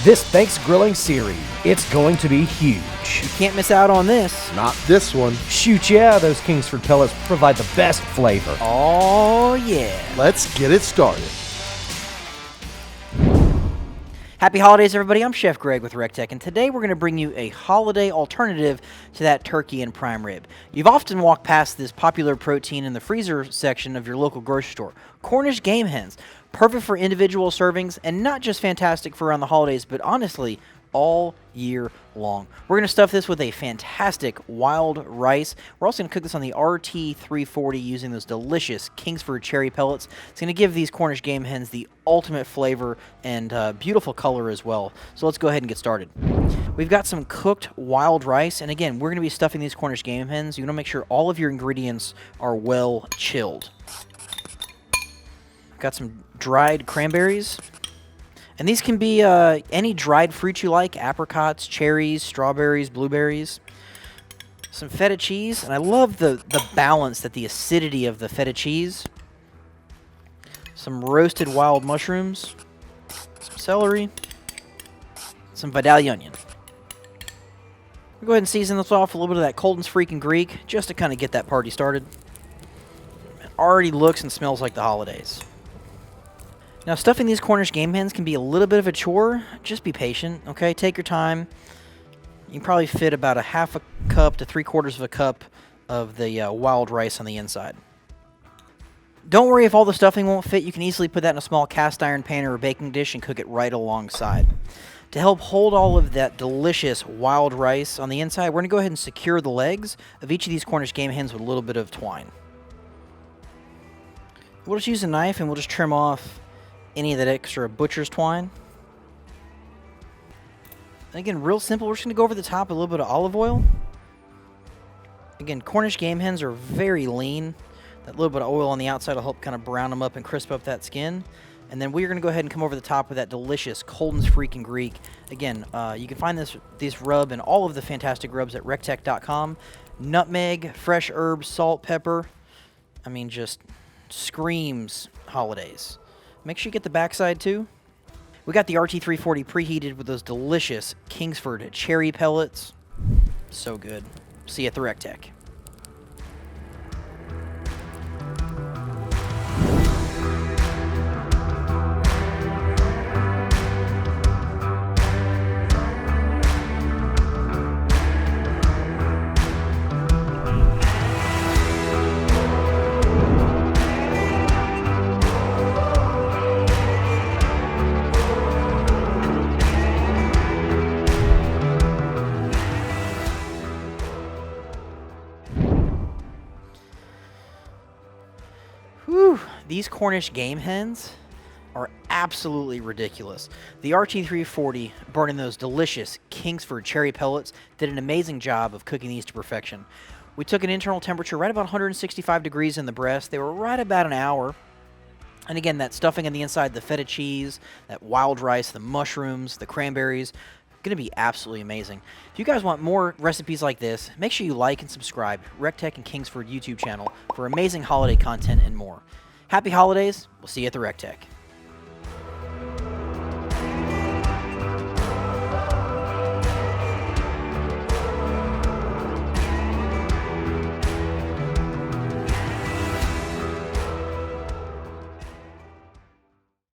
This Thanksgrilling series, it's going to be huge. You can't miss out on this. Not this one. Shoot, yeah, those Kingsford Pellets provide the best flavor. Oh, yeah. Let's get it started. Happy holidays, everybody. I'm Chef Greg with recteq, and today we're going to bring you a holiday alternative to that turkey and prime rib. You've often walked past this popular protein in the freezer section of your local grocery store. Cornish game hens. Perfect for individual servings, and not just fantastic for around the holidays, but honestly, all year long. We're going to stuff this with a fantastic wild rice. We're also going to cook this on the RT340 using those delicious Kingsford cherry pellets. It's going to give these Cornish game hens the ultimate flavor and beautiful color as well. So let's go ahead and get started. We've got some cooked wild rice, and again, we're going to be stuffing these Cornish game hens. You want to make sure all of your ingredients are well chilled. Got some dried cranberries. And these can be any dried fruit you like, apricots, cherries, strawberries, blueberries. Some feta cheese, and I love the balance, that the acidity of the feta cheese. Some roasted wild mushrooms, some celery, some Vidalia onion. We'll go ahead and season this off with a little bit of that Colden's Freakin Greek, just to kind of get that party started. It already looks and smells like the holidays. Now, stuffing these Cornish game hens can be a little bit of a chore. Just be patient, okay? Take your time. You can probably fit about a half a cup to 3/4 of a cup of the wild rice on the inside. Don't worry if all the stuffing won't fit. You can easily put that in a small cast iron pan or a baking dish and cook it right alongside. To help hold all of that delicious wild rice on the inside, we're going to go ahead and secure the legs of each of these Cornish game hens with a little bit of twine. We'll just use a knife and we'll just trim off any of that extra butcher's twine. And again, real simple. We're just going to go over the top with a little bit of olive oil. Again, Cornish game hens are very lean. That little bit of oil on the outside will help kind of brown them up and crisp up that skin. And then we're going to go ahead and come over the top with that delicious Colden's Freakin Greek. Again, you can find this rub and all of the fantastic rubs at recteq.com. Nutmeg, fresh herbs, salt, pepper. I mean, just screams holidays. Make sure you get the backside too. We got the RT340 preheated with those delicious Kingsford cherry pellets. So good. See you at the recteq. Whew, these Cornish game hens are absolutely ridiculous. The RT340, burning those delicious Kingsford cherry pellets, did an amazing job of cooking these to perfection. We took an internal temperature right about 165 degrees in the breast. They were right about an hour. And again, that stuffing on the inside, the feta cheese, that wild rice, the mushrooms, the cranberries, going to be absolutely amazing. If you guys want more recipes like this, make sure you like and subscribe to recteq and Kingsford YouTube channel for amazing holiday content and more. Happy holidays. We'll see you at the recteq.